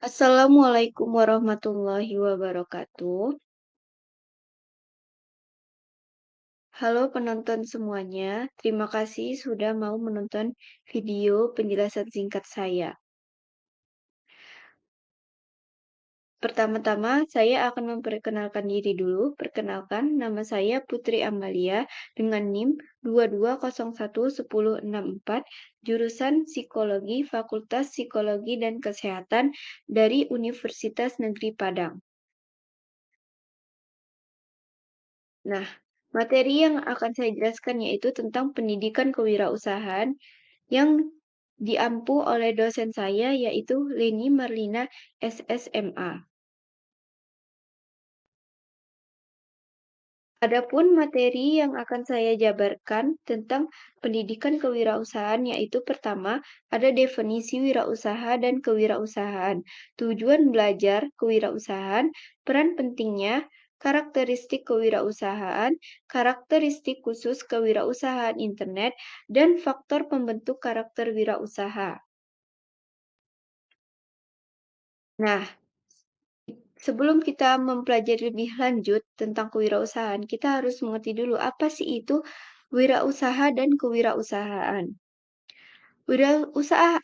Assalamualaikum warahmatullahi wabarakatuh. Halo penonton semuanya, terima kasih sudah mau menonton video penjelasan singkat saya. Pertama-tama, saya akan memperkenalkan diri dulu. Perkenalkan, nama saya Putri Amalia dengan NIM 22011064, jurusan Psikologi, Fakultas Psikologi dan Kesehatan dari Universitas Negeri Padang. Nah, materi yang akan saya jelaskan yaitu tentang pendidikan kewirausahaan yang diampu oleh dosen saya yaitu Leni Marlina SSMA. Adapun materi yang akan saya jabarkan tentang pendidikan kewirausahaan yaitu pertama, ada definisi wirausaha dan kewirausahaan, tujuan belajar kewirausahaan, peran pentingnya, karakteristik kewirausahaan, karakteristik khusus kewirausahaan internet, dan faktor pembentuk karakter wirausaha. Nah, sebelum kita mempelajari lebih lanjut tentang kewirausahaan, kita harus mengerti dulu apa sih itu wirausaha dan kewirausahaan. Wirausaha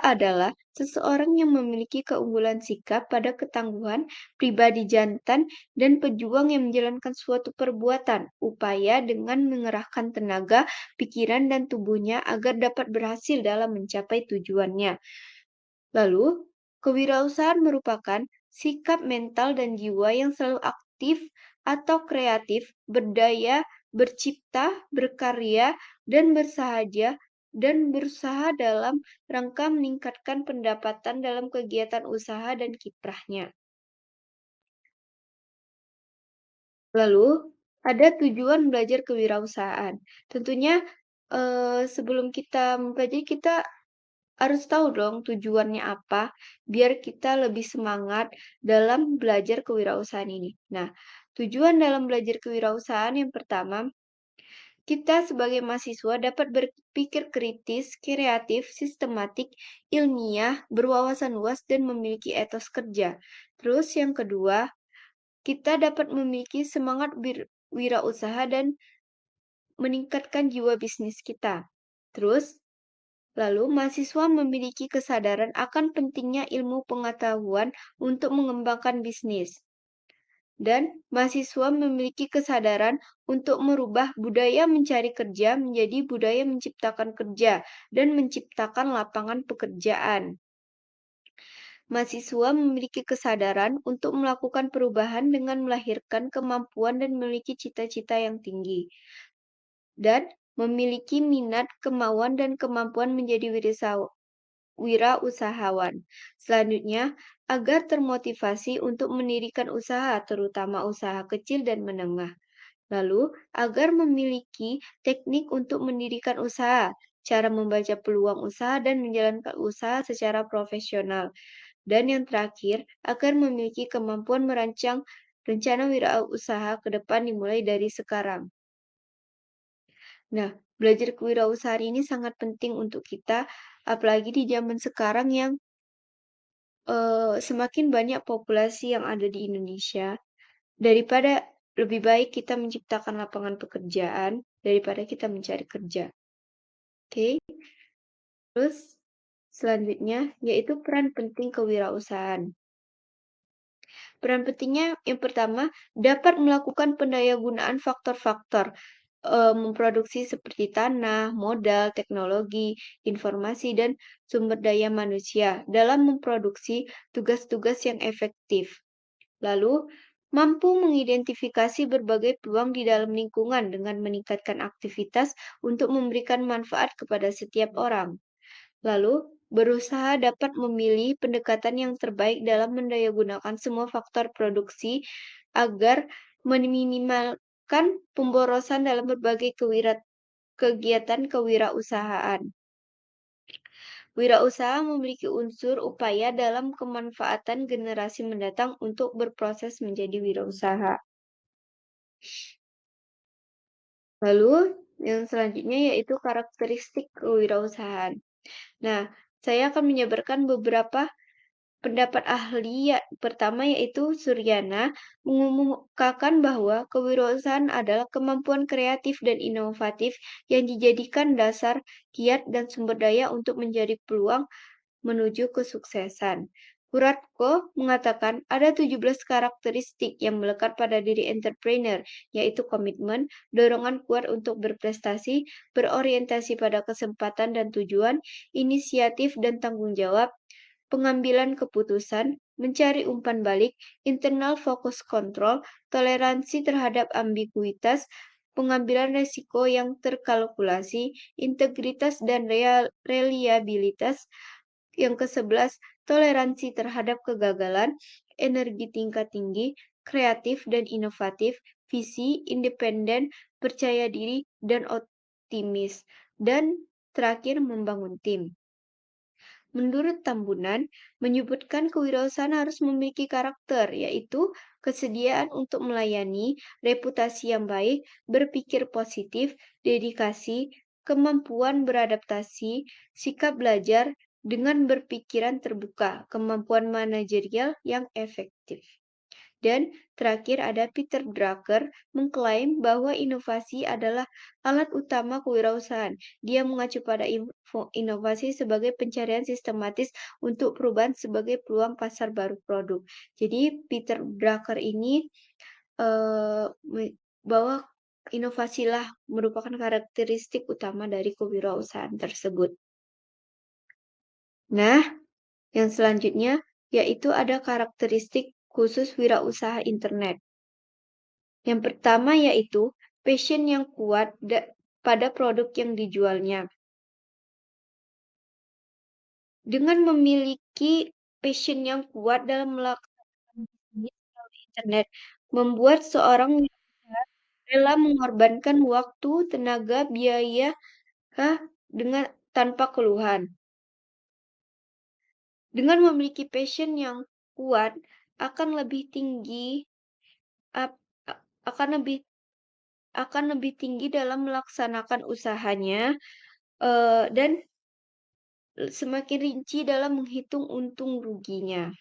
adalah seseorang yang memiliki keunggulan sikap pada ketangguhan, pribadi jantan, dan pejuang yang menjalankan suatu perbuatan, upaya dengan mengerahkan tenaga, pikiran, dan tubuhnya agar dapat berhasil dalam mencapai tujuannya. Lalu, kewirausahaan merupakan sikap mental dan jiwa yang selalu aktif atau kreatif, berdaya, bercipta, berkarya, dan bersahaja dan berusaha dalam rangka meningkatkan pendapatan dalam kegiatan usaha dan kiprahnya. Lalu, ada tujuan belajar kewirausahaan. Tentunya, sebelum kita mempelajari, kita harus tahu dong tujuannya apa, biar kita lebih semangat dalam belajar kewirausahaan ini. Nah, tujuan dalam belajar kewirausahaan yang pertama, kita sebagai mahasiswa dapat berpikir kritis, kreatif, sistematik, ilmiah, berwawasan luas, dan memiliki etos kerja. Terus yang kedua, kita dapat memiliki semangat wirausaha dan meningkatkan jiwa bisnis kita. Terus, lalu, mahasiswa memiliki kesadaran akan pentingnya ilmu pengetahuan untuk mengembangkan bisnis, dan mahasiswa memiliki kesadaran untuk merubah budaya mencari kerja menjadi budaya menciptakan kerja dan menciptakan lapangan pekerjaan. Mahasiswa memiliki kesadaran untuk melakukan perubahan dengan melahirkan kemampuan dan memiliki cita-cita yang tinggi, dan memiliki minat, kemauan, dan kemampuan menjadi wirausahawan. Selanjutnya, agar termotivasi untuk mendirikan usaha, terutama usaha kecil dan menengah. Lalu, agar memiliki teknik untuk mendirikan usaha, cara membaca peluang usaha dan menjalankan usaha secara profesional. Dan yang terakhir, agar memiliki kemampuan merancang rencana wirausaha ke depan dimulai dari sekarang. Nah, belajar kewirausahaan ini sangat penting untuk kita, apalagi di zaman sekarang yang semakin banyak populasi yang ada di Indonesia, daripada lebih baik kita menciptakan lapangan pekerjaan daripada kita mencari kerja. Oke, terus selanjutnya yaitu peran penting kewirausahaan. Peran pentingnya yang pertama, dapat melakukan pendayagunaan faktor-faktor memproduksi seperti tanah, modal, teknologi, informasi, dan sumber daya manusia dalam memproduksi tugas-tugas yang efektif. Lalu, mampu mengidentifikasi berbagai peluang di dalam lingkungan dengan meningkatkan aktivitas untuk memberikan manfaat kepada setiap orang. Lalu, berusaha dapat memilih pendekatan yang terbaik dalam mendayagunakan semua faktor produksi agar meminimalkan pemborosan dalam berbagai kegiatan kewirausahaan. Wirausaha memiliki unsur upaya dalam kemanfaatan generasi mendatang untuk berproses menjadi wirausaha. Lalu, yang selanjutnya yaitu karakteristik kewirausahaan. Nah, saya akan menjabarkan beberapa Pendapat ahli pertama yaitu Suryana mengemukakan bahwa kewirausahaan adalah kemampuan kreatif dan inovatif yang dijadikan dasar kiat dan sumber daya untuk menjadi peluang menuju kesuksesan. Kuratko mengatakan ada 17 karakteristik yang melekat pada diri entrepreneur, yaitu komitmen, dorongan kuat untuk berprestasi, berorientasi pada kesempatan dan tujuan, inisiatif dan tanggung jawab, pengambilan keputusan, mencari umpan balik, internal focus control, toleransi terhadap ambiguitas, pengambilan resiko yang terkalkulasi, integritas dan reliabilitas. Yang ke-11, toleransi terhadap kegagalan, energi tingkat tinggi, kreatif dan inovatif, visi, independen, percaya diri, dan optimis. Dan terakhir, membangun tim. Menurut Tambunan, menyebutkan kewirausahaan harus memiliki karakter, yaitu kesediaan untuk melayani, reputasi yang baik, berpikir positif, dedikasi, kemampuan beradaptasi, sikap belajar dengan berpikiran terbuka, kemampuan manajerial yang efektif. Dan terakhir ada Peter Drucker mengklaim bahwa inovasi adalah alat utama kewirausahaan. Dia mengacu pada inovasi sebagai pencarian sistematis untuk perubahan sebagai peluang pasar baru produk. Jadi Peter Drucker ini bahwa inovasilah merupakan karakteristik utama dari kewirausahaan tersebut. Nah, yang selanjutnya yaitu ada karakteristik khusus wirausaha internet. Yang pertama yaitu passion yang kuat pada produk yang dijualnya. Dengan memiliki passion yang kuat dalam melaksanakan bisnis melalui internet, membuat seorang wirausaha rela mengorbankan waktu, tenaga, biaya, dengan tanpa keluhan. Dengan memiliki passion yang kuat, akan lebih tinggi ap a akan lebih tinggi dalam melaksanakan usahanya, dan semakin rinci dalam menghitung untung ruginya.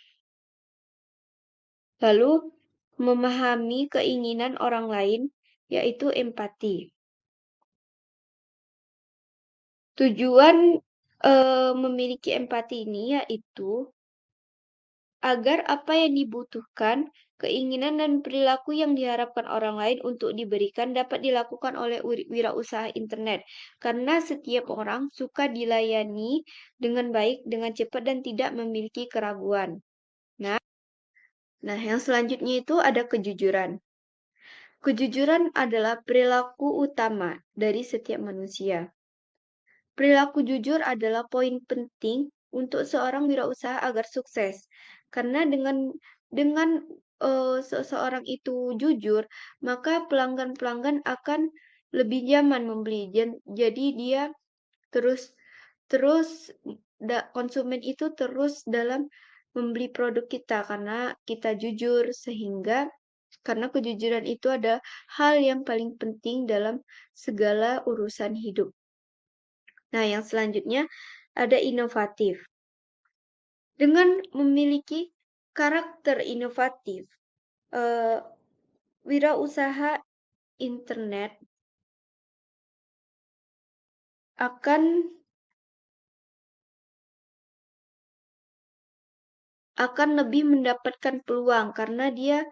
Lalu, memahami keinginan orang lain, yaitu empati. Tujuan memiliki empati ini yaitu agar apa yang dibutuhkan, keinginan dan perilaku yang diharapkan orang lain untuk diberikan dapat dilakukan oleh wirausaha internet. Karena setiap orang suka dilayani dengan baik, dengan cepat dan tidak memiliki keraguan. Nah, yang selanjutnya itu ada kejujuran. Kejujuran adalah perilaku utama dari setiap manusia. Perilaku jujur adalah poin penting untuk seorang wirausaha agar sukses. Karena dengan seseorang itu jujur, maka pelanggan-pelanggan akan lebih nyaman membeli. Jadi dia terus terus konsumen itu terus dalam membeli produk kita karena kita jujur, sehingga karena kejujuran itu ada hal yang paling penting dalam segala urusan hidup. Nah, yang selanjutnya ada inovatif. Dengan memiliki karakter inovatif, eee, wirausaha internet akan lebih mendapatkan peluang karena dia,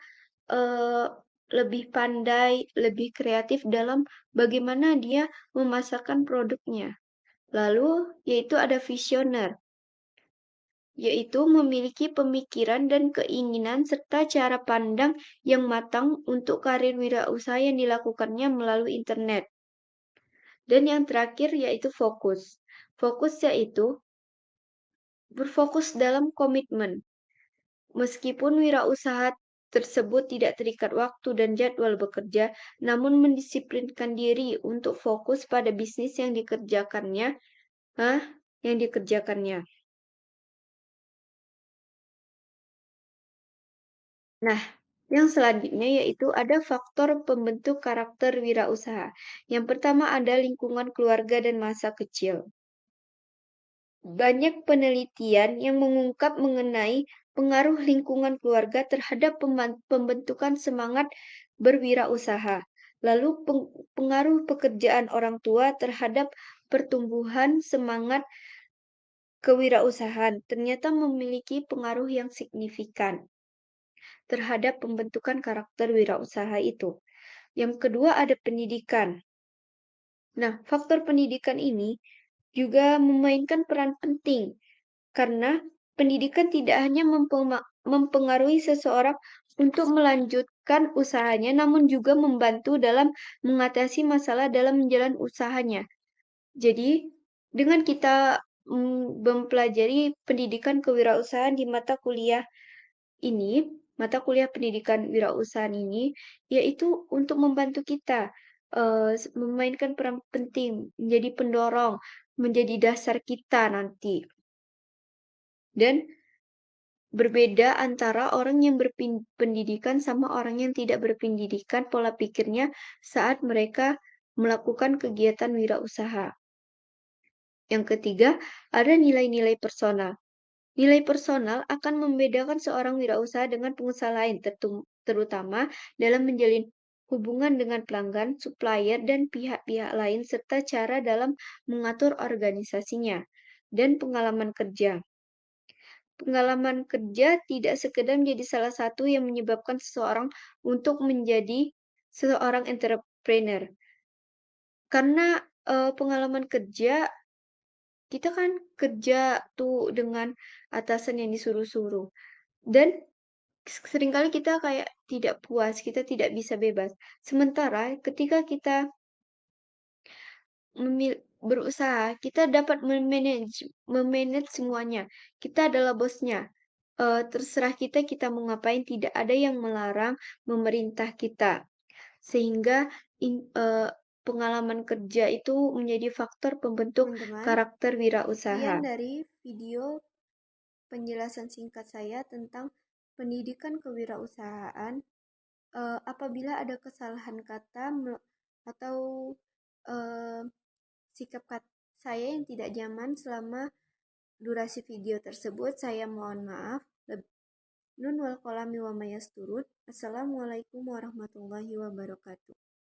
eee, lebih pandai, lebih kreatif dalam bagaimana dia memasarkan produknya. Lalu, yaitu ada visioner. Yaitu memiliki pemikiran dan keinginan serta cara pandang yang matang untuk karir wirausaha yang dilakukannya melalui internet. Dan yang terakhir yaitu fokus. Fokus yaitu berfokus dalam komitmen. Meskipun wirausaha tersebut tidak terikat waktu dan jadwal bekerja, namun mendisiplinkan diri untuk fokus pada bisnis yang dikerjakannya, ah, yang dikerjakannya. Nah, yang selanjutnya yaitu ada faktor pembentuk karakter wirausaha. Yang pertama ada lingkungan keluarga dan masa kecil. Banyak penelitian yang mengungkap mengenai pengaruh lingkungan keluarga terhadap pembentukan semangat berwirausaha. Lalu pengaruh pekerjaan orang tua terhadap pertumbuhan semangat kewirausahaan ternyata memiliki pengaruh yang signifikan terhadap pembentukan karakter wirausaha itu. Yang kedua ada pendidikan. Nah, faktor pendidikan ini juga memainkan peran penting karena pendidikan tidak hanya mempengaruhi seseorang untuk melanjutkan usahanya, namun juga membantu dalam mengatasi masalah dalam menjalan usahanya. Jadi, dengan kita mempelajari pendidikan kewirausahaan di mata kuliah pendidikan wirausahaan ini, yaitu untuk membantu kita memainkan peran penting, menjadi pendorong, menjadi dasar kita nanti. Dan berbeda antara orang yang berpendidikan sama orang yang tidak berpendidikan pola pikirnya saat mereka melakukan kegiatan wirausaha. Yang ketiga, ada nilai-nilai personal. Nilai personal akan membedakan seorang wirausaha dengan pengusaha lain, terutama dalam menjalin hubungan dengan pelanggan, supplier, dan pihak-pihak lain, serta cara dalam mengatur organisasinya dan pengalaman kerja. Pengalaman kerja tidak sekedar menjadi salah satu yang menyebabkan seseorang untuk menjadi seorang entrepreneur. Karena pengalaman kerja, kita kan kerja tuh dengan atasan yang disuruh-suruh. Dan seringkali kita kayak tidak puas, kita tidak bisa bebas. Sementara ketika kita berusaha, kita dapat memanage semuanya. Kita adalah bosnya. Terserah kita, kita mau ngapain, tidak ada yang melarang memerintah kita. Sehingga pengalaman kerja itu menjadi faktor pembentuk Teman-teman, karakter wirausaha. sekian dari video penjelasan singkat saya tentang pendidikan kewirausahaan. Apabila ada kesalahan kata atau sikap saya yang tidak nyaman selama durasi video tersebut, saya mohon maaf. Nun wal kolami wa mayasturun. Assalamualaikum warahmatullahi wabarakatuh.